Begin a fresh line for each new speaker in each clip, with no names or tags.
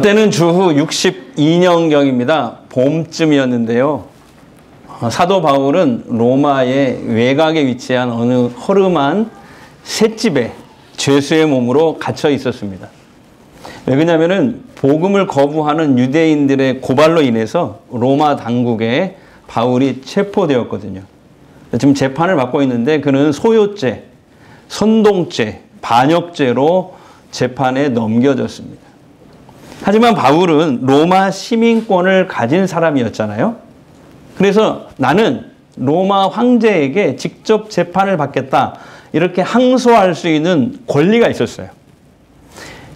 때는 주후 62년경입니다. 봄쯤이었는데요. 사도 바울은 로마의 외곽에 위치한 어느 허름한 셋집에 죄수의 몸으로 갇혀 있었습니다. 왜 그러냐면은 복음을 거부하는 유대인들의 고발로 인해서 로마 당국에 바울이 체포되었거든요. 지금 재판을 받고 있는데 그는 소요죄, 선동죄, 반역죄로 재판에 넘겨졌습니다. 하지만 바울은 로마 시민권을 가진 사람이었잖아요. 그래서 나는 로마 황제에게 직접 재판을 받겠다, 이렇게 항소할 수 있는 권리가 있었어요.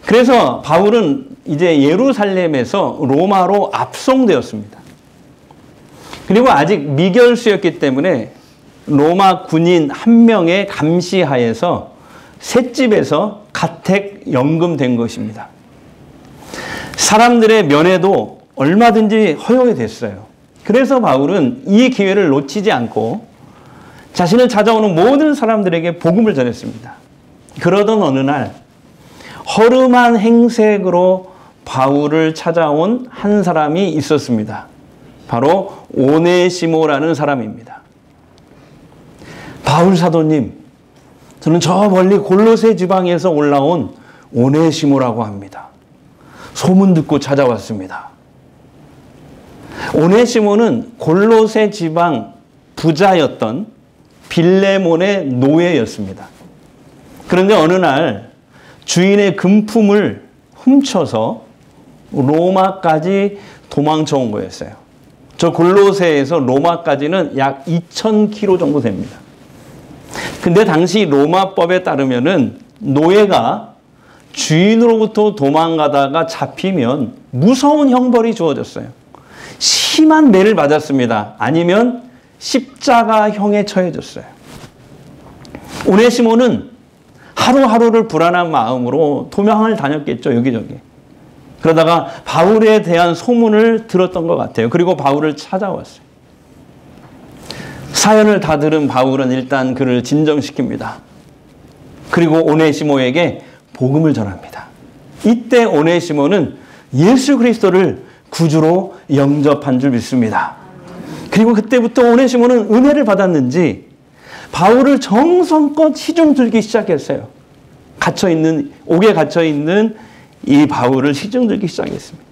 그래서 바울은 이제 예루살렘에서 로마로 압송되었습니다. 그리고 아직 미결수였기 때문에 로마 군인 한 명의 감시하에서 셋집에서 가택 연금된 것입니다. 사람들의 면회도 얼마든지 허용이 됐어요. 그래서 바울은 이 기회를 놓치지 않고 자신을 찾아오는 모든 사람들에게 복음을 전했습니다. 그러던 어느 날 허름한 행색으로 바울을 찾아온 한 사람이 있었습니다. 바로 오네시모라는 사람입니다. 바울 사도님, 저는 저 멀리 골로새 지방에서 올라온 오네시모라고 합니다. 소문 듣고 찾아왔습니다. 오네시모는 골로새 지방 부자였던 빌레몬의 노예였습니다. 그런데 어느 날 주인의 금품을 훔쳐서 로마까지 도망쳐 온 거였어요. 저 골로새에서 로마까지는 약 2000km 정도 됩니다. 근데 당시 로마법에 따르면은 노예가 주인으로부터 도망가다가 잡히면 무서운 형벌이 주어졌어요. 심한 매를 맞았습니다. 아니면 십자가형에 처해졌어요. 오네시모는 하루하루를 불안한 마음으로 도망을 다녔겠죠, 여기저기. 그러다가 바울에 대한 소문을 들었던 것 같아요. 그리고 바울을 찾아왔어요. 사연을 다 들은 바울은 일단 그를 진정시킵니다. 그리고 오네시모에게 복음을 전합니다. 이때 오네시모는 예수 그리스도를 구주로 영접한 줄 믿습니다. 그리고 그때부터 오네시모는 은혜를 받았는지 바울을 정성껏 시중 들기 시작했어요. 옥에 갇혀있는 이 바울을 시중 들기 시작했습니다.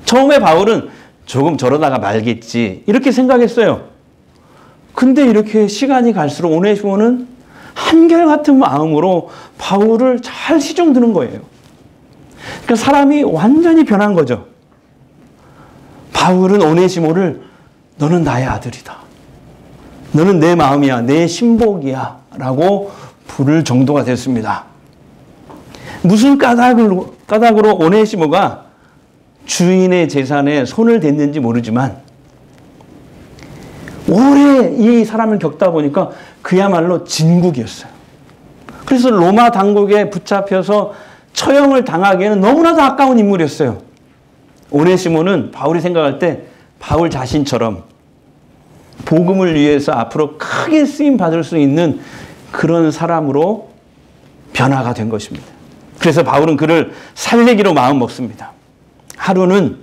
처음에 바울은 조금 저러다가 말겠지, 이렇게 생각했어요. 근데 이렇게 시간이 갈수록 오네시모는 한결같은 마음으로 바울을 잘 시중 드는 거예요. 그러니까 사람이 완전히 변한 거죠. 바울은 오네시모를 너는 나의 아들이다, 너는 내 마음이야, 내 신복이야 라고 부를 정도가 됐습니다. 무슨 까닭으로 오네시모가 주인의 재산에 손을 댔는지 모르지만 오래 이 사람을 겪다 보니까 그야말로 진국이었어요. 그래서 로마 당국에 붙잡혀서 처형을 당하기에는 너무나도 아까운 인물이었어요. 오네시모는 바울이 생각할 때 바울 자신처럼 복음을 위해서 앞으로 크게 쓰임 받을 수 있는 그런 사람으로 변화가 된 것입니다. 그래서 바울은 그를 살리기로 마음 먹습니다. 하루는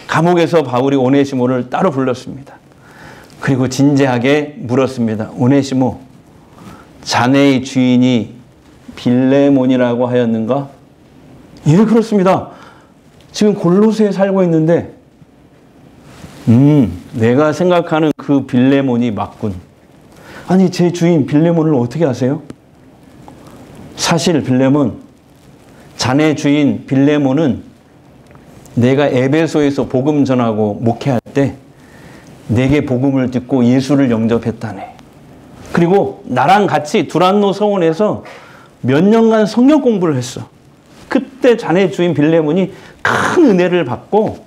감옥에서 바울이 오네시모를 따로 불렀습니다. 그리고 진지하게 물었습니다. 오네시모, 자네의 주인이 빌레몬이라고 하였는가? 예, 그렇습니다. 지금 골로새에 살고 있는데 내가 생각하는 그 빌레몬이 맞군. 아니, 제 주인 빌레몬을 어떻게 아세요? 사실 빌레몬, 자네 주인 빌레몬은 내가 에베소에서 복음 전하고 목회할 때 내게 복음을 듣고 예수를 영접했다네. 그리고 나랑 같이 두란노 서원에서 몇 년간 성경 공부를 했어. 그때 자네 주인 빌레몬이 큰 은혜를 받고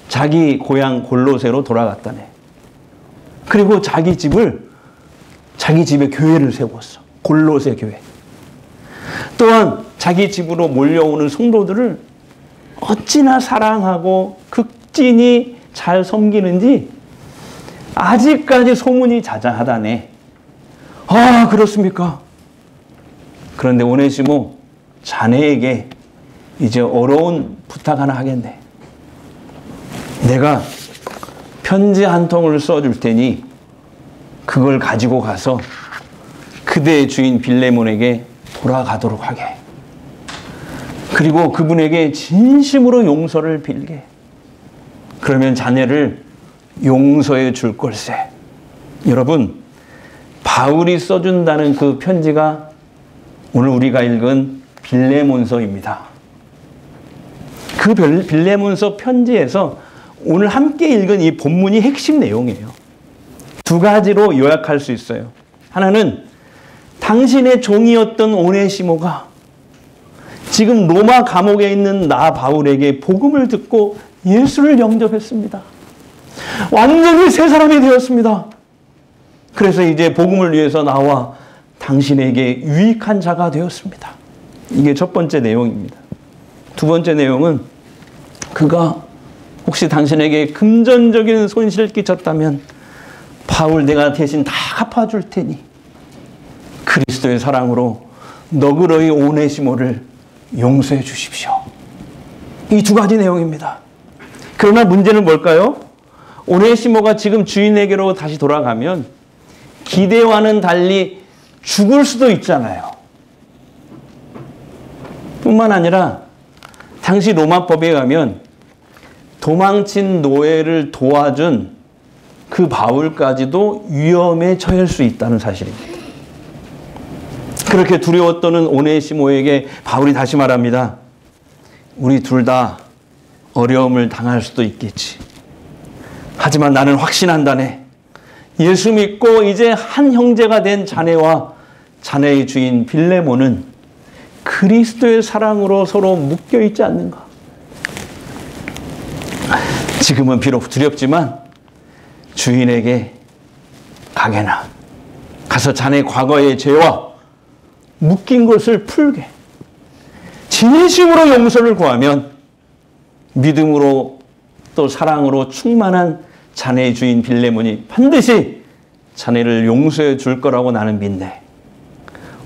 자기 고향 골로새로 돌아갔다네. 그리고 자기 집에 교회를 세웠어. 골로새 교회. 또한 자기 집으로 몰려오는 성도들을 어찌나 사랑하고 극진히 잘 섬기는지 아직까지 소문이 자자하다네. 아, 그렇습니까? 그런데 오네시모, 자네에게 이제 어려운 부탁 하나 하겠네. 내가 편지 한 통을 써줄 테니 그걸 가지고 가서 그대의 주인 빌레몬에게 돌아가도록 하게. 그리고 그분에게 진심으로 용서를 빌게. 그러면 자네를 용서해 줄 걸세. 여러분, 바울이 써준다는 그 편지가 오늘 우리가 읽은 빌레몬서입니다. 그 빌레몬서 편지에서 오늘 함께 읽은 이 본문이 핵심 내용이에요. 두 가지로 요약할 수 있어요. 하나는 당신의 종이었던 오네시모가 지금 로마 감옥에 있는 나 바울에게 복음을 듣고 예수를 영접했습니다. 완전히 새 사람이 되었습니다. 그래서 이제 복음을 위해서 나와 당신에게 유익한 자가 되었습니다. 이게 첫 번째 내용입니다. 두 번째 내용은 그가 혹시 당신에게 금전적인 손실을 끼쳤다면 바울 내가 대신 다 갚아줄 테니 그리스도의 사랑으로 너그러이 오네시모를 용서해 주십시오. 이 두 가지 내용입니다. 그러나 문제는 뭘까요? 오네시모가 지금 주인에게로 다시 돌아가면 기대와는 달리 죽을 수도 있잖아요. 뿐만 아니라 당시 로마법에 가면 도망친 노예를 도와준 그 바울까지도 위험에 처할 수 있다는 사실입니다. 그렇게 두려웠던 오네시모에게 바울이 다시 말합니다. 우리 둘 다 어려움을 당할 수도 있겠지. 하지만 나는 확신한다네. 예수 믿고 이제 한 형제가 된 자네와 자네의 주인 빌레몬은 그리스도의 사랑으로 서로 묶여 있지 않는가. 지금은 비록 두렵지만 주인에게 가게나 가서 자네 과거의 죄와 묶인 것을 풀게. 진심으로 용서를 구하면 믿음으로 또 사랑으로 충만한 자네의 주인 빌레몬이 반드시 자네를 용서해 줄 거라고 나는 믿네.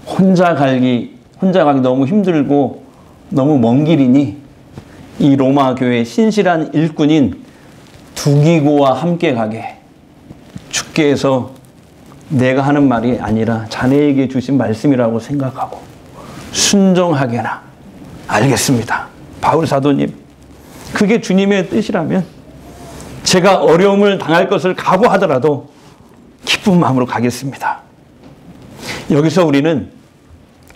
혼자 가기 너무 힘들고 너무 먼 길이니 이 로마 교회의 신실한 일꾼인 두기고와 함께 가게. 주께서 내가 하는 말이 아니라 자네에게 주신 말씀이라고 생각하고 순종하게나. 알겠습니다. 바울 사도님, 그게 주님의 뜻이라면 제가 어려움을 당할 것을 각오하더라도 기쁜 마음으로 가겠습니다. 여기서 우리는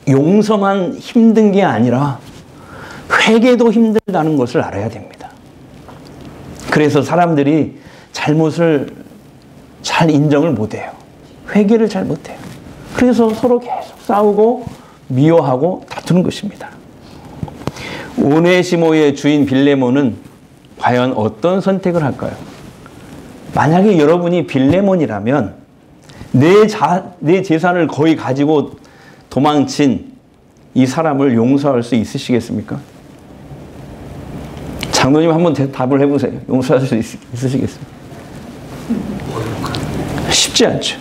용서만 힘든 게 아니라 회개도 힘들다는 것을 알아야 됩니다. 그래서 사람들이 잘못을 잘 인정을 못해요. 회개를 잘 못해요. 그래서 서로 계속 싸우고 미워하고 다투는 것입니다. 오네시모의 주인 빌레몬은 과연 어떤 선택을 할까요? 만약에 여러분이 빌레몬이라면 내 재산을 거의 가지고 도망친 이 사람을 용서할 수 있으시겠습니까? 장로님 한번 답을 해보세요. 용서할 수 있으시겠습니까? 쉽지 않죠.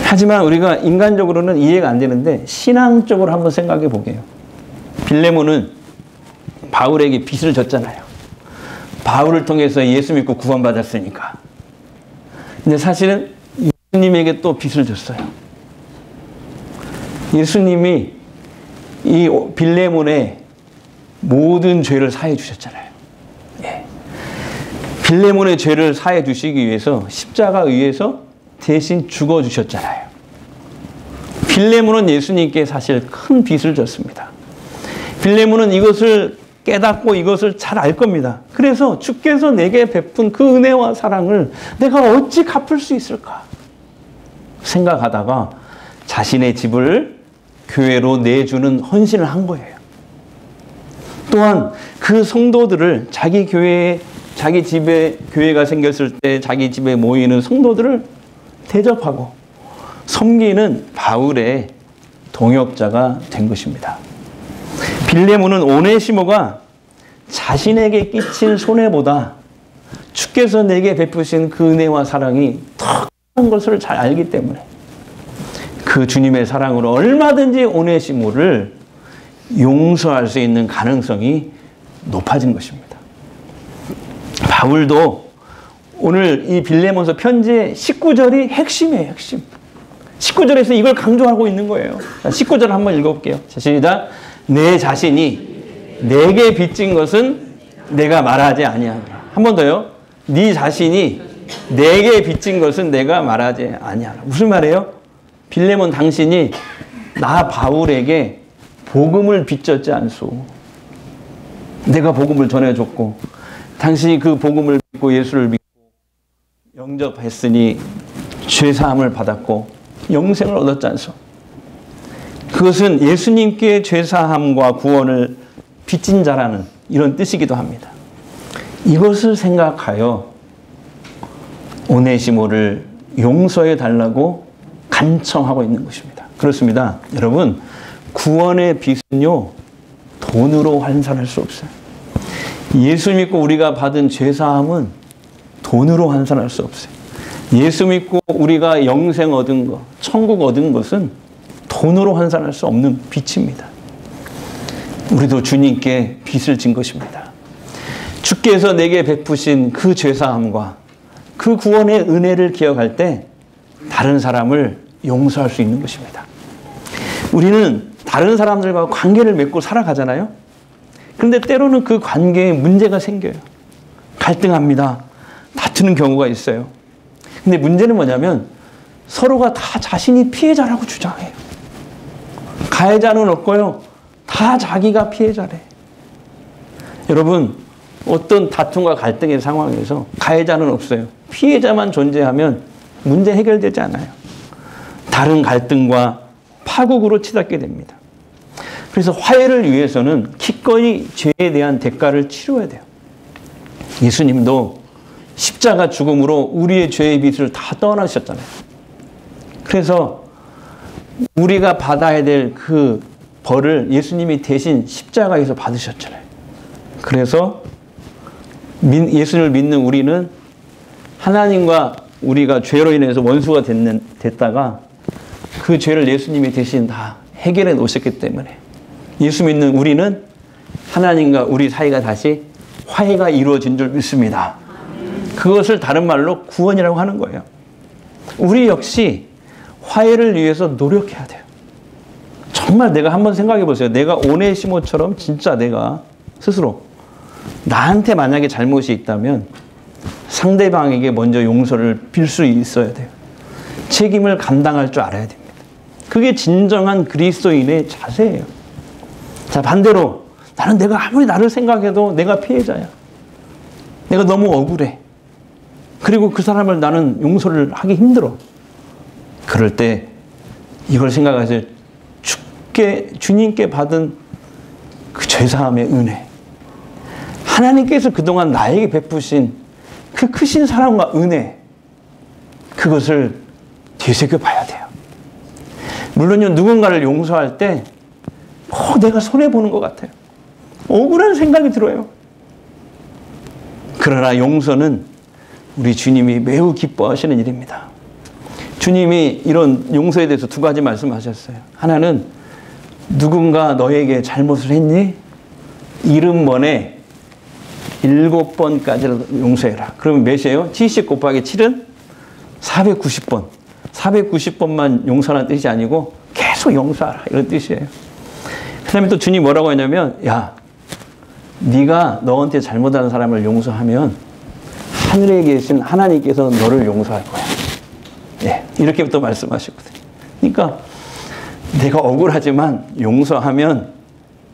하지만 우리가 인간적으로는 이해가 안 되는데 신앙적으로 한번 생각해 보게요. 빌레몬은 바울에게 빚을 졌잖아요. 바울을 통해서 예수 믿고 구원받았으니까. 근데 사실은 예수님에게 또 빚을 졌어요. 예수님이 이 빌레몬의 모든 죄를 사해 주셨잖아요. 예. 빌레몬의 죄를 사해 주시기 위해서 십자가 위에서 대신 죽어 주셨잖아요. 빌레몬은 예수님께 사실 큰 빚을 졌습니다. 빌레몬은 이것을 깨닫고 이것을 잘 알 겁니다. 그래서 주께서 내게 베푼 그 은혜와 사랑을 내가 어찌 갚을 수 있을까 생각하다가 자신의 집을 교회로 내주는 헌신을 한 거예요. 또한 그 성도들을 자기 교회에, 자기 집에 교회가 생겼을 때 자기 집에 모이는 성도들을 대접하고 섬기는 바울의 동역자가 된 것입니다. 빌레몬은 오네시모가 자신에게 끼친 손해보다 주께서 내게 베푸신 그 은혜와 사랑이 더 큰 것을 잘 알기 때문에 그 주님의 사랑으로 얼마든지 오네시모를 용서할 수 있는 가능성이 높아진 것입니다. 바울도 오늘 이 빌레몬서 편지의 19절이 핵심이에요, 핵심. 19절에서 이걸 강조하고 있는 거예요. 19절 한번 읽어볼게요. 자, 시작. 내 자신이 내게 빚진 것은 내가 말하지 아니하노라. 한 번 더요. 네 자신이 내게 빚진 것은 내가 말하지 아니하노라. 무슨 말이에요? 빌레몬 당신이 나 바울에게 복음을 빚졌지 않소. 내가 복음을 전해줬고 당신이 그 복음을 믿고 예수를 믿고 영접했으니 죄사함을 받았고 영생을 얻었지 않소. 그것은 예수님께 죄사함과 구원을 빚진 자라는 이런 뜻이기도 합니다. 이것을 생각하여 오네시모를 용서해 달라고 간청하고 있는 것입니다. 그렇습니다. 여러분, 구원의 빚은요, 돈으로 환산할 수 없어요. 예수 믿고 우리가 받은 죄사함은 돈으로 환산할 수 없어요. 예수 믿고 우리가 영생 얻은 것, 천국 얻은 것은 돈으로 환산할 수 없는 빚입니다. 우리도 주님께 빚을 진 것입니다. 주께서 내게 베푸신 그 죄사함과 그 구원의 은혜를 기억할 때 다른 사람을 용서할 수 있는 것입니다. 우리는 다른 사람들과 관계를 맺고 살아가잖아요. 그런데 때로는 그 관계에 문제가 생겨요. 갈등합니다. 다투는 경우가 있어요. 근데 문제는 뭐냐면 서로가 다 자신이 피해자라고 주장해요. 가해자는 없고요. 다 자기가 피해자래. 여러분, 어떤 다툼과 갈등의 상황에서 가해자는 없어요. 피해자만 존재하면 문제 해결되지 않아요. 다른 갈등과 파국으로 치닫게 됩니다. 그래서 화해를 위해서는 기꺼이 죄에 대한 대가를 치러야 돼요. 예수님도 십자가 죽음으로 우리의 죄의 빚을 다 떠나셨잖아요. 그래서 우리가 받아야 될 그 벌을 예수님이 대신 십자가에서 받으셨잖아요. 그래서 예수님을 믿는 우리는 하나님과 우리가 죄로 인해서 원수가 됐다가 그 죄를 예수님이 대신 다 해결해 놓으셨기 때문에 예수 믿는 우리는 하나님과 우리 사이가 다시 화해가 이루어진 줄 믿습니다. 그것을 다른 말로 구원이라고 하는 거예요. 우리 역시 화해를 위해서 노력해야 돼요. 정말 내가 한번 생각해 보세요. 내가 오네시모처럼 진짜 내가 스스로 나한테 만약에 잘못이 있다면 상대방에게 먼저 용서를 빌 수 있어야 돼요. 책임을 감당할 줄 알아야 됩니다. 그게 진정한 그리스도인의 자세예요. 자, 반대로 나는 내가 아무리 나를 생각해도 내가 피해자야. 내가 너무 억울해. 그리고 그 사람을 나는 용서를 하기 힘들어. 그럴 때 이걸 생각하세요. 주님께 받은 그 죄사함의 은혜. 하나님께서 그동안 나에게 베푸신 그 크신 사랑과 은혜. 그것을 되새겨 봐야 돼요. 물론요, 누군가를 용서할 때 내가 손해보는 것 같아요. 억울한 생각이 들어요. 그러나 용서는 우리 주님이 매우 기뻐하시는 일입니다. 주님이 이런 용서에 대해서 두 가지 말씀하셨어요. 하나는 누군가 너에게 잘못을 했니? 70번에 7번까지 용서해라. 그러면 몇이에요? 70 곱하기 7은 490번. 490번만 용서하는 뜻이 아니고 계속 용서하라. 이런 뜻이에요. 그 다음에 또 주님이 뭐라고 하냐면, 야, 네가 너한테 잘못한 사람을 용서하면 하늘에 계신 하나님께서 너를 용서할 거야. 네, 이렇게 또 말씀하시거든요. 그러니까 내가 억울하지만 용서하면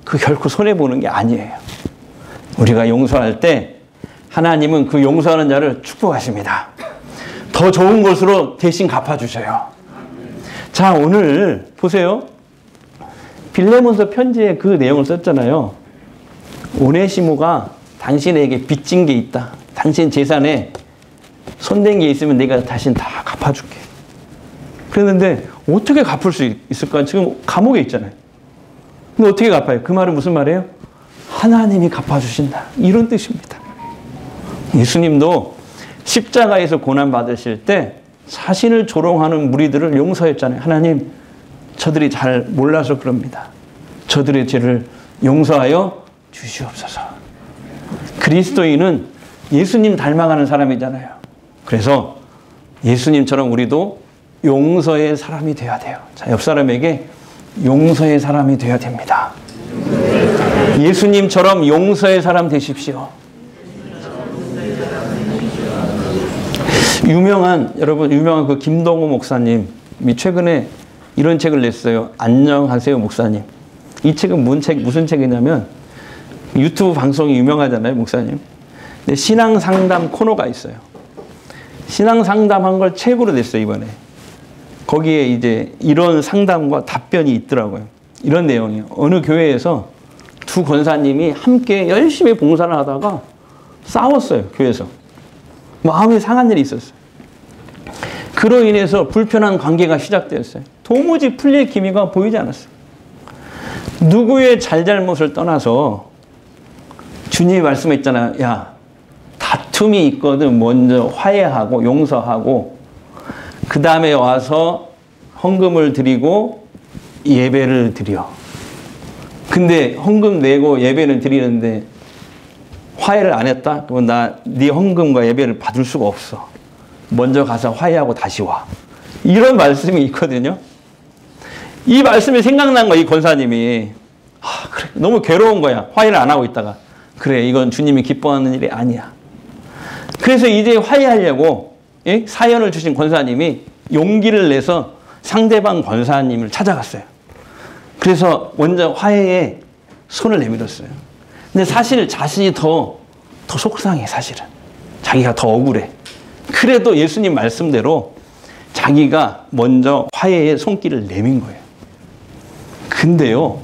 그 결코 손해보는 게 아니에요. 우리가 용서할 때 하나님은 그 용서하는 자를 축복하십니다. 더 좋은 것으로 대신 갚아주셔요. 자, 오늘 보세요. 빌레몬서 편지에 그 내용을 썼잖아요. 오네시모가 당신에게 빚진 게 있다. 당신 재산에 손댄 게 있으면 내가 다시 다 갚아줄게. 그랬는데 어떻게 갚을 수 있을까? 지금 감옥에 있잖아요. 근데 어떻게 갚아요? 그 말은 무슨 말이에요? 하나님이 갚아주신다. 이런 뜻입니다. 예수님도 십자가에서 고난받으실 때 자신을 조롱하는 무리들을 용서했잖아요. 하나님, 저들이 잘 몰라서 그럽니다. 저들의 죄를 용서하여 주시옵소서. 그리스도인은 예수님 닮아가는 사람이잖아요. 그래서 예수님처럼 우리도 용서의 사람이 되어야 돼요. 자, 옆 사람에게 용서의 사람이 되어야 됩니다. 예수님처럼 용서의 사람 되십시오. 여러분 유명한 그 김동호 목사님이 최근에 이런 책을 냈어요. 안녕하세요 목사님. 이 책은 무슨 책이냐면 유튜브 방송이 유명하잖아요, 목사님. 근데 신앙 상담 코너가 있어요. 신앙 상담한 걸 책으로 냈어요, 이번에. 거기에 이제 이런 상담과 답변이 있더라고요. 이런 내용이에요. 어느 교회에서 두 권사님이 함께 열심히 봉사를 하다가 싸웠어요, 교회에서. 마음이 상한 일이 있었어요. 그로 인해서 불편한 관계가 시작되었어요. 도무지 풀릴 기미가 보이지 않았어요. 누구의 잘잘못을 떠나서 주님이 말씀했잖아요. 야, 다툼이 있거든 먼저 화해하고 용서하고 그 다음에 와서 헌금을 드리고 예배를 드려. 근데 헌금 내고 예배는 드리는데 화해를 안 했다? 그러면 네 헌금과 예배를 받을 수가 없어. 먼저 가서 화해하고 다시 와. 이런 말씀이 있거든요. 이 말씀이 생각난 거야, 이 권사님이. 그래, 너무 괴로운 거야. 화해를 안 하고 있다가. 그래, 이건 주님이 기뻐하는 일이 아니야. 그래서 이제 화해하려고 사연을 주신 권사님이 용기를 내서 상대방 권사님을 찾아갔어요. 그래서 먼저 화해에 손을 내밀었어요. 근데 사실 자신이 더 속상해, 사실은. 자기가 더 억울해. 그래도 예수님 말씀대로 자기가 먼저 화해의 손길을 내민 거예요. 근데요,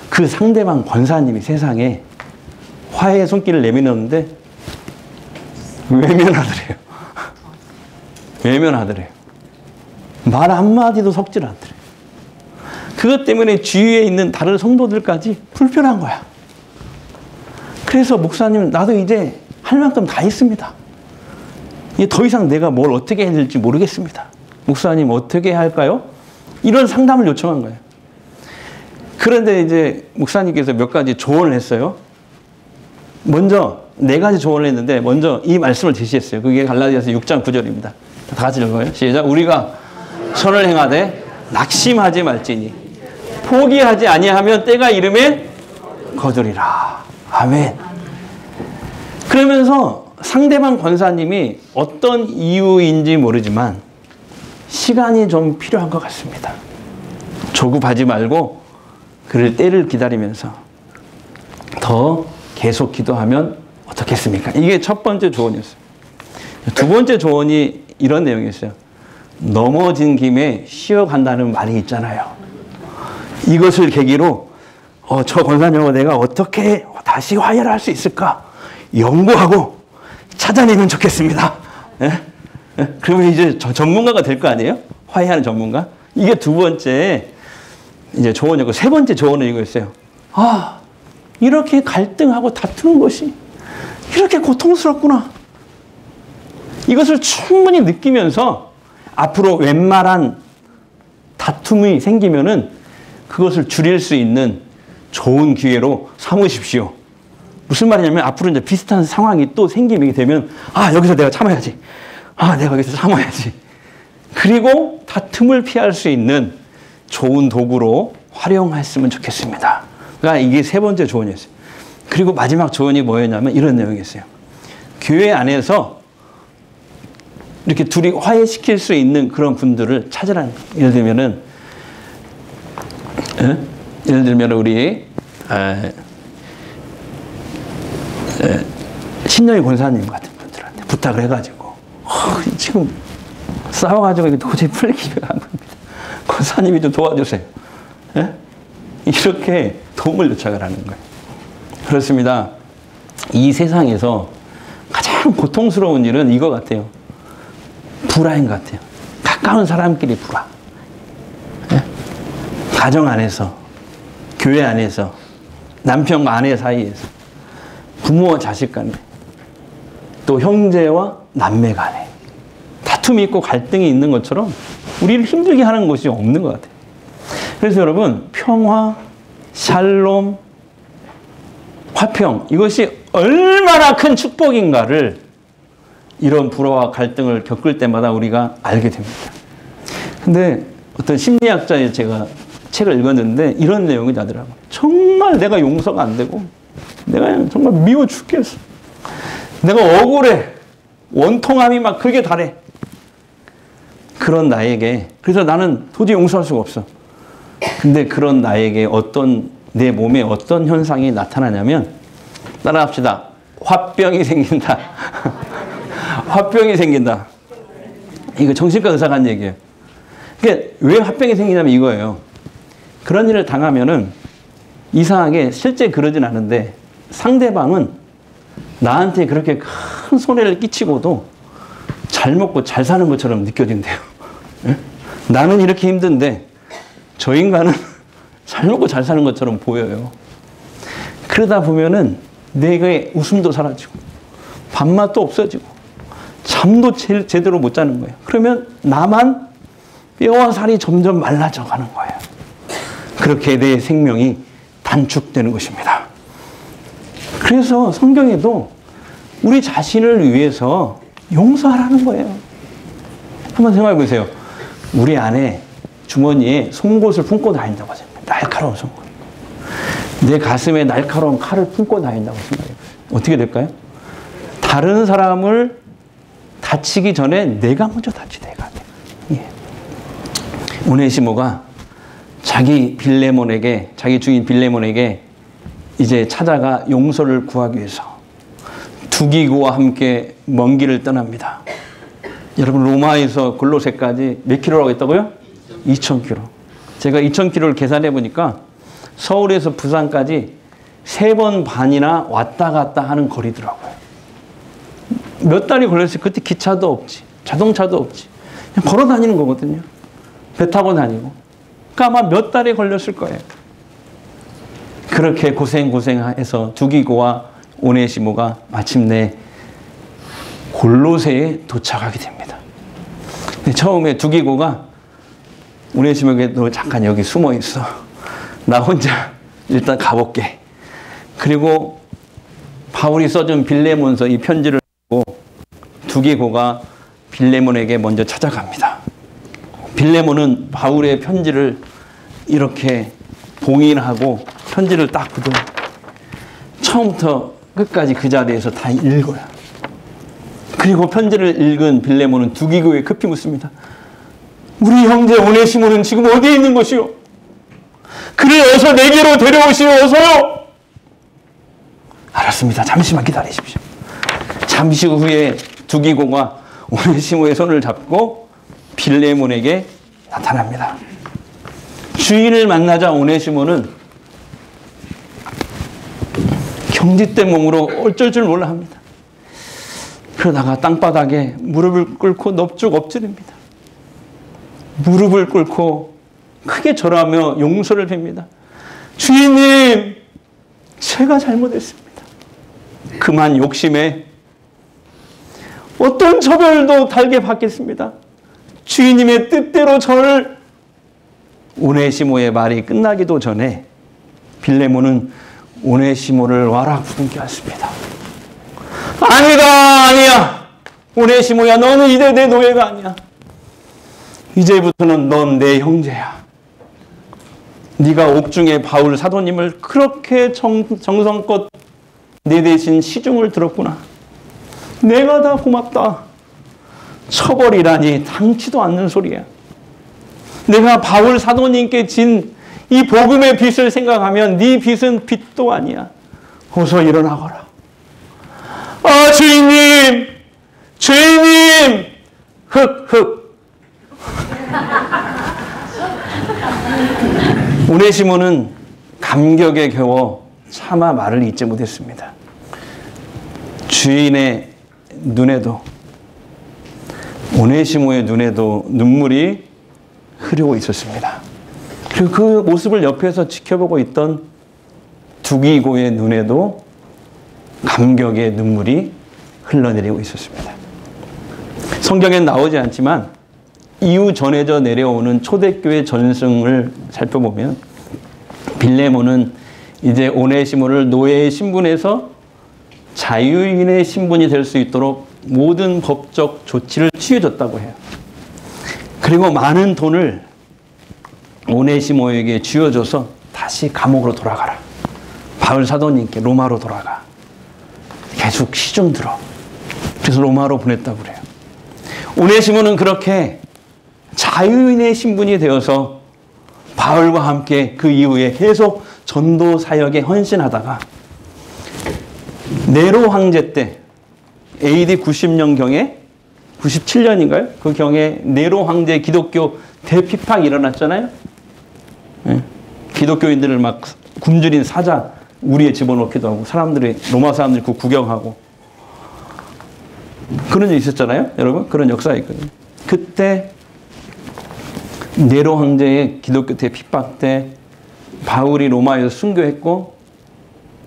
그 상대방 권사님이 세상에 화해의 손길을 내밀었는데 외면하더래요. 외면하더래요. 말 한마디도 섞질 않더래요. 그것 때문에 주위에 있는 다른 성도들까지 불편한 거야. 그래서 목사님, 나도 이제 할 만큼 다 했습니다. 이제 더 이상 내가 뭘 어떻게 해야 될지 모르겠습니다. 목사님, 어떻게 할까요? 이런 상담을 요청한 거예요. 그런데 이제 목사님께서 몇 가지 조언을 했어요. 먼저 4가지 조언을 했는데 먼저 이 말씀을 제시했어요. 그게 갈라디아서 6장 9절입니다. 다 같이 읽어요. 시작. 우리가 선을 행하되 낙심하지 말지니 포기하지 아니하면 때가 이름에 거두리라. 아멘. 그러면서 상대방 권사님이 어떤 이유인지 모르지만 시간이 좀 필요한 것 같습니다. 조급하지 말고 그를 때를 기다리면서 더 계속 기도하면 어떻겠습니까? 이게 첫 번째 조언이었어요. 두 번째 조언이 이런 내용이었어요. 넘어진 김에 쉬어간다는 말이 있잖아요. 이것을 계기로 저 권사님하고 내가 어떻게 다시 화해를 할 수 있을까 연구하고 찾아내면 좋겠습니다. 그러면 이제 전문가가 될 거 아니에요? 화해하는 전문가? 이게 두 번째 이제 조언이고, 세 번째 조언은 이거였어요. 이렇게 갈등하고 다투는 것이 이렇게 고통스럽구나. 이것을 충분히 느끼면서 앞으로 웬만한 다툼이 생기면은 그것을 줄일 수 있는 좋은 기회로 삼으십시오. 무슨 말이냐면 앞으로 이제 비슷한 상황이 또 생기게 되면 여기서 내가 참아야지. 내가 여기서 참아야지. 그리고 다툼을 피할 수 있는 좋은 도구로 활용했으면 좋겠습니다. 그러니까 이게 세 번째 조언이었어요. 그리고 마지막 조언이 뭐였냐면 이런 내용이었어요. 교회 안에서 이렇게 둘이 화해시킬 수 있는 그런 분들을 찾으라는 거예요. 예를 들면 우리 신영희 권사님 같은 분들한테 부탁을 해가지고 지금 싸워가지고 도저히 풀리기가 안 됩니다. 권사님이 좀 도와주세요. 이렇게 도움을 요청을 하는 거예요. 그렇습니다. 이 세상에서 가장 고통스러운 일은 이거 같아요. 불화인 것 같아요. 가까운 사람끼리 불화. 가정 안에서, 교회 안에서, 남편과 아내 사이에서, 부모와 자식 간에, 또 형제와 남매 간에 다툼이 있고 갈등이 있는 것처럼 우리를 힘들게 하는 것이 없는 것 같아요. 그래서 여러분, 평화, 샬롬, 화평, 이것이 얼마나 큰 축복인가를 이런 불화와 갈등을 겪을 때마다 우리가 알게 됩니다. 근데 어떤 심리학자의 제가 책을 읽었는데 이런 내용이 나더라고요. 정말 내가 용서가 안 되고 내가 정말 미워 죽겠어. 내가 억울해. 원통함이 막 그게 다래. 그런 나에게, 그래서 나는 도저히 용서할 수가 없어. 근데 그런 나에게 내 몸에 어떤 현상이 나타나냐면, 따라합시다. 화병이 생긴다. 화병이 생긴다. 이거 정신과 의사가 한 얘기예요. 그러니까 왜 화병이 생기냐면 이거예요. 그런 일을 당하면은 이상하게 실제 그러진 않은데 상대방은 나한테 그렇게 큰 손해를 끼치고도 잘 먹고 잘 사는 것처럼 느껴진대요. 나는 이렇게 힘든데 저 인간은 잘 먹고 잘 사는 것처럼 보여요. 그러다 보면은 내게 웃음도 사라지고 밥맛도 없어지고 잠도 제대로 못 자는 거예요. 그러면 나만 뼈와 살이 점점 말라져 가는 거예요. 그렇게 내 생명이 단축되는 것입니다. 그래서 성경에도 우리 자신을 위해서 용서하라는 거예요. 한번 생각해 보세요. 우리 안에 주머니에 송곳을 품고 다닌다고 하잖아요. 날카로운 송곳. 내 가슴에 날카로운 칼을 품고 다닌다고 생각해 보세요. 어떻게 될까요? 다른 사람을 다치기 전에 내가 먼저 다치게 돼요. 예. 오네시모가 자기 주인 빌레몬에게 이제 찾아가 용서를 구하기 위해서 두기고와 함께 먼 길을 떠납니다. 여러분, 로마에서 골로새까지 몇 킬로라고 했다고요? 2,000km. 제가 2,000km를 계산해 보니까 서울에서 부산까지 3번 반이나 왔다 갔다 하는 거리더라고요. 몇 달이 걸렸어요. 그때 기차도 없지, 자동차도 없지. 그냥 걸어 다니는 거거든요. 배 타고 다니고. 그러니까 아마 몇 달이 걸렸을 거예요. 그렇게 고생해서 두기고와 오네시모가 마침내 골로새에 도착하게 됩니다. 근데 처음에 두기고가 오네시모에게 너 잠깐 여기 숨어 있어. 나 혼자 일단 가볼게. 그리고 바울이 써준 빌레몬서 이 편지를 보고 두기고가 빌레몬에게 먼저 찾아갑니다. 빌레몬은 바울의 편지를 이렇게 봉인하고 편지를 딱 굳어 처음부터 끝까지 그 자리에서 다 읽어요. 그리고 편지를 읽은 빌레몬은 두기고에 급히 묻습니다. 우리 형제 오네시모는 지금 어디에 있는 것이요? 그를 어서 내게로 데려오시오. 어서요. 알았습니다. 잠시만 기다리십시오. 잠시 후에 두기고가 오네시모의 손을 잡고 빌레몬에게 나타납니다. 주인을 만나자 오네시모는 경직된 몸으로 어쩔 줄 몰라 합니다. 그러다가 땅바닥에 무릎을 꿇고 넙죽 엎드립니다. 무릎을 꿇고 크게 절하며 용서를 빕니다. 주인님, 제가 잘못했습니다. 그만 욕심에 어떤 처벌도 달게 받겠습니다. 주인님의 뜻대로 저를. 오네시모의 말이 끝나기도 전에 빌레몬은 오네시모를 와라 부둥켜 안습니다. 아니야. 오네시모야, 너는 이제 내 노예가 아니야. 이제부터는 넌 내 형제야. 네가 옥중에 바울 사도님을 그렇게 정성껏 내 대신 시중을 들었구나. 내가 다 고맙다. 처벌이라니 당치도 않는 소리야. 내가 바울 사도님께 진 이 복음의 빚을 생각하면 네 빚은 빚도 아니야. 어서 일어나거라. 아, 주인님! 흑. 오네시모는 감격에 겨워 차마 말을 잇지 못했습니다. 주인의 눈에도, 오네시모의 눈에도 눈물이 흐르고 있었습니다. 그리고 그 모습을 옆에서 지켜보고 있던 두기고의 눈에도 감격의 눈물이 흘러내리고 있었습니다. 성경엔 나오지 않지만 이후 전해져 내려오는 초대교회 전승을 살펴보면 빌레몬은 이제 오네시모를 노예의 신분에서 자유인의 신분이 될 수 있도록 모든 법적 조치를 취해줬다고 해요. 그리고 많은 돈을 오네시모에게 쥐어줘서 다시 감옥으로 돌아가라. 바울 사도님께 로마로 돌아가. 계속 시중 들어. 그래서 로마로 보냈다고 그래요. 오네시모는 그렇게 자유인의 신분이 되어서 바울과 함께 그 이후에 계속 전도 사역에 헌신하다가 네로 황제 때 AD 90년경에 97년인가요? 그 경에 네로 황제 기독교 대핍박이 일어났잖아요. 네. 기독교인들을 막 굶주린 사자 우리에 집어넣기도 하고 사람들이 로마 사람들이 그 구경하고 그런 일 있었잖아요. 여러분 그런 역사가 있거든요. 그때 네로 황제의 기독교 대핍박 때 바울이 로마에서 순교했고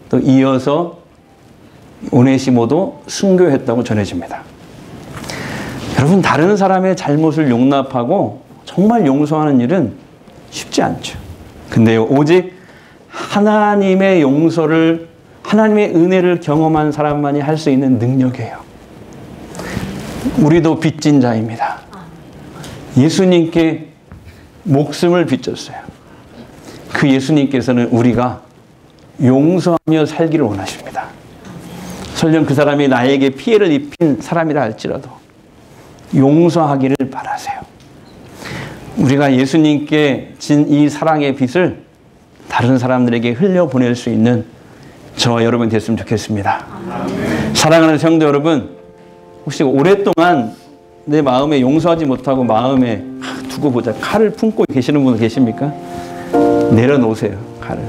또 이어서 오네시모도 순교했다고 전해집니다. 여러분 다른 사람의 잘못을 용납하고 정말 용서하는 일은 쉽지 않죠. 근데요 오직 하나님의 용서를 하나님의 은혜를 경험한 사람만이 할 수 있는 능력이에요. 우리도 빚진 자입니다. 예수님께 목숨을 빚졌어요. 그 예수님께서는 우리가 용서하며 살기를 원하십니다. 설령 그 사람이 나에게 피해를 입힌 사람이라 할지라도 용서하기를 바라세요. 우리가 예수님께 진 이 사랑의 빚을 다른 사람들에게 흘려보낼 수 있는 저와 여러분 됐으면 좋겠습니다. 사랑하는 성도 여러분, 혹시 오랫동안 내 마음에 용서하지 못하고 마음에 두고 보자 칼을 품고 계시는 분 계십니까? 내려놓으세요. 칼을.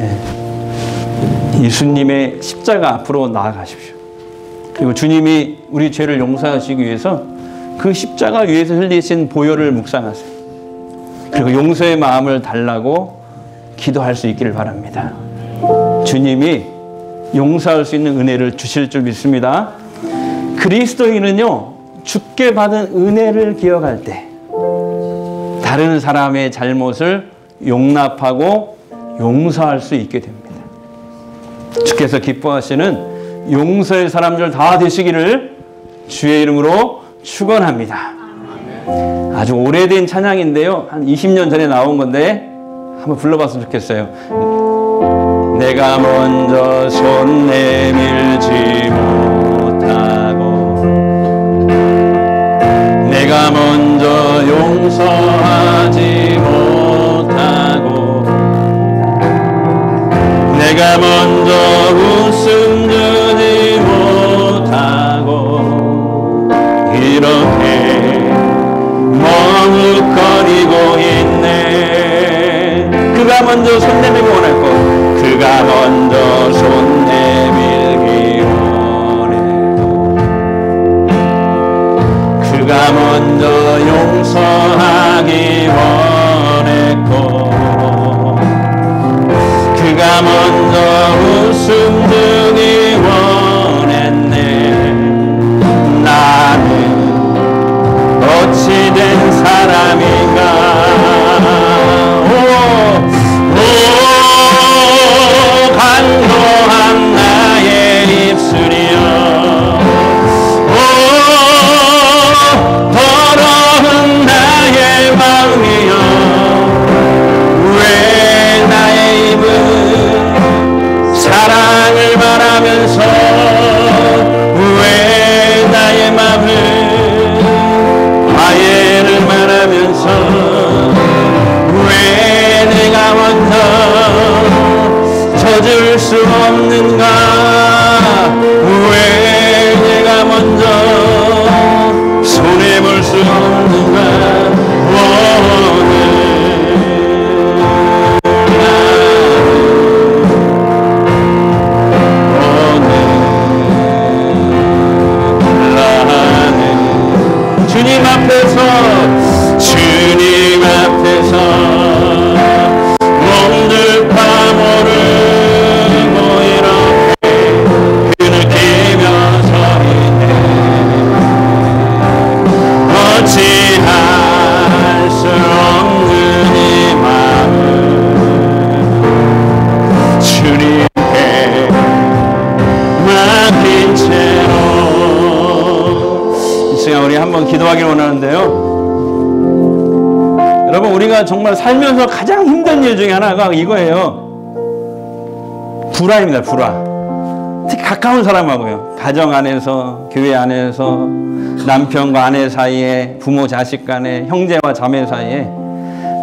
예. 예수님의 십자가 앞으로 나아가십시오. 그리고 주님이 우리 죄를 용서하시기 위해서 그 십자가 위에서 흘리신 보혈을 묵상하세요. 그리고 용서의 마음을 달라고 기도할 수 있기를 바랍니다. 주님이 용서할 수 있는 은혜를 주실 줄 믿습니다. 그리스도인은요, 주께 받은 은혜를 기억할 때 다른 사람의 잘못을 용납하고 용서할 수 있게 됩니다. 주께서 기뻐하시는 용서의 사람들 다 되시기를 주의 이름으로 축원합니다. 아주 오래된 찬양인데요. 한 20년 전에 나온 건데 한번 불러봤으면 좋겠어요. 내가 먼저 손 내밀지 못하고 내가 먼저 용서하지 못하고 내가 먼저 웃음 주지 못하고 이렇게 머뭇거리고 있네. 그가 먼저 손 내밀기 원했고 그가 먼저 손 내밀기 원했고 그가 먼저 용서하기 원했고 그가 먼저 웃음 주기 원했네. 나는 어찌된 사람인가. 간도한 나의 입술이여 더러운 나의 마음이여 왜 나의 입은 사랑을 말하면서 왜 나의 마음은 화해를 말하면서 왜 내가 먼저 젖을 수 없는가. 왜 내가 먼저 손에 볼 수 없는가. 나는 주님 앞에서 주님 앞에서 몸둘 파모를 그늘 끼며 한번 기도하길 원하는데요. 여러분, 우리가 정말 살면서 가장 힘든 일 중에 하나가 이거예요. 불화입니다. 불화. 특히 가까운 사람하고요. 가정 안에서, 교회 안에서, 남편과 아내 사이에, 부모 자식 간에, 형제와 자매 사이에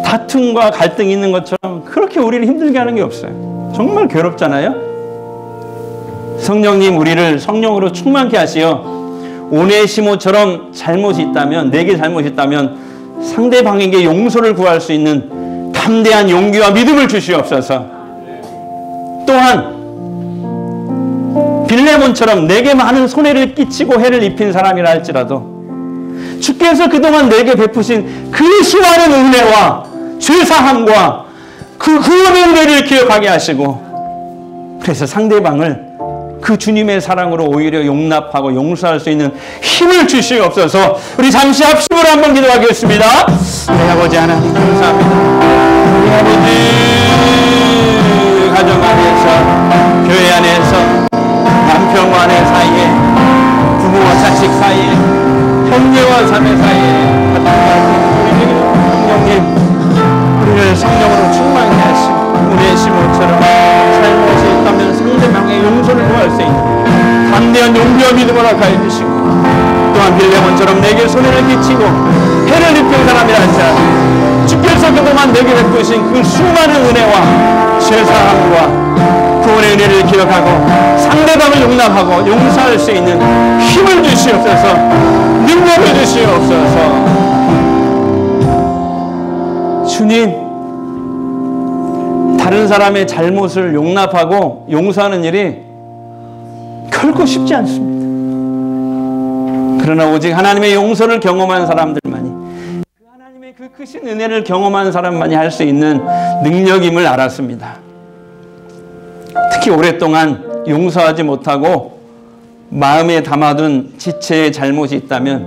다툼과 갈등이 있는 것처럼 그렇게 우리를 힘들게 하는 게 없어요. 정말 괴롭잖아요. 성령님 우리를 성령으로 충만케 하시어 오네시모처럼 잘못이 있다면, 내게 잘못이 있다면 상대방에게 용서를 구할 수 있는 담대한 용기와 믿음을 주시옵소서. 또한 빌레몬처럼 내게 많은 손해를 끼치고 해를 입힌 사람이라 할지라도 주께서 그동안 내게 베푸신 그 수많은 은혜와 죄사함과 그 은혜를 기억하게 하시고, 그래서 상대방을 그 주님의 사랑으로 오히려 용납하고 용서할 수 있는 힘을 주시옵소서. 우리 잠시 합심으로 한번 기도하겠습니다. 우리 아버지 하나님 감사합니다. 우리 아버지, 가정 안에서, 교회 안에서, 남편과 아내 사이에, 부모와 자식 사이에, 형제와 자매 사이에 우리를 성령으로 충만케 하시고 오네시모처럼 잘못이 있다면 상대방의 용서를 구할 수 있는 담대한 용기와 믿음을 허락하여 주시고, 또한 빌레몬처럼 내게 손해를 끼치고 해를 입힌 사람이라 할지라도 주께서 그동안 내게 베푸신 그 수많은 은혜와 죄사함과 구원의 은혜를 기억하고 상대방을 용납하고 용서할 수 있는 힘을 주시옵소서. 능력을 주시옵소서. 주님, 다른 사람의 잘못을 용납하고 용서하는 일이 결코 쉽지 않습니다. 그러나 오직 하나님의 용서를 경험한 사람들만이, 그 하나님의 그 크신 은혜를 경험한 사람만이 할 수 있는 능력임을 알았습니다. 특히 오랫동안 용서하지 못하고 마음에 담아둔 지체의 잘못이 있다면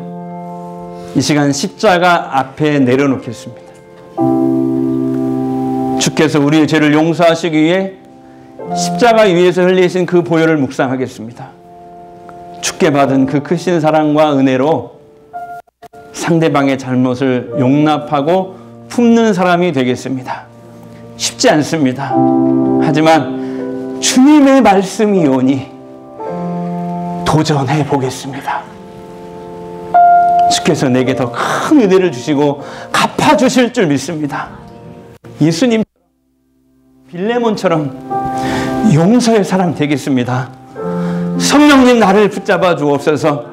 이 시간 십자가 앞에 내려놓겠습니다. 주께서 우리의 죄를 용서하시기 위해 십자가 위에서 흘리신 그 보혈을 묵상하겠습니다. 주께 받은 그 크신 사랑과 은혜로 상대방의 잘못을 용납하고 품는 사람이 되겠습니다. 쉽지 않습니다. 하지만 주님의 말씀이 오니 도전해 보겠습니다. 주께서 내게 더 큰 은혜를 주시고 갚아주실 줄 믿습니다. 예수님 빌레몬처럼 용서의 사람 되겠습니다. 성령님 나를 붙잡아 주옵소서.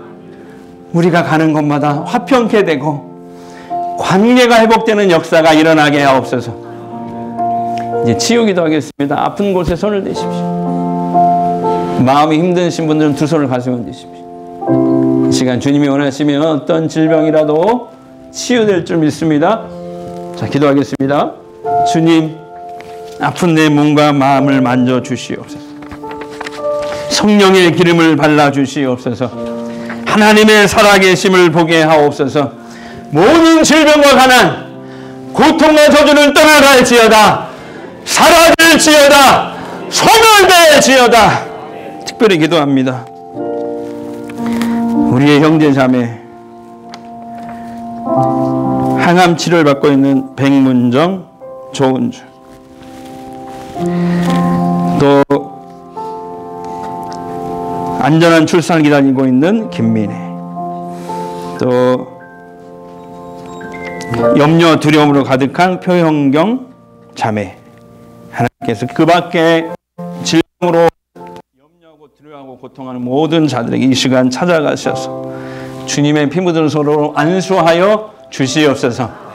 우리가 가는 곳마다 화평케 되고 관계가 회복되는 역사가 일어나게 하옵소서. 이제 치유기도 하겠습니다. 아픈 곳에 손을 대십시오. 마음이 힘드신 분들은 두 손을 가슴에 얹으십시오. 이 시간 주님이 원하시면 어떤 질병이라도 치유될 줄 믿습니다. 자, 기도하겠습니다. 주님, 아픈 내 몸과 마음을 만져 주시옵소서. 성령의 기름을 발라 주시옵소서. 하나님의 살아계심을 보게 하옵소서. 모든 질병과 가난, 고통과 저주는 떠나갈지어다. 사라질지어다. 소멸될지어다. 특별히 기도합니다. 우리의 형제 자매, 항암 치료를 받고 있는 백문정, 조은주, 또 안전한 출산을 기다리고 있는 김민혜, 또 염려 두려움으로 가득한 표형경 자매, 하나님께서 그 밖에 질병으로 염려하고 두려워하고 고통하는 모든 자들에게 이 시간 찾아가셔서 주님의 피 묻은 손으로 안수하여 주시옵소서.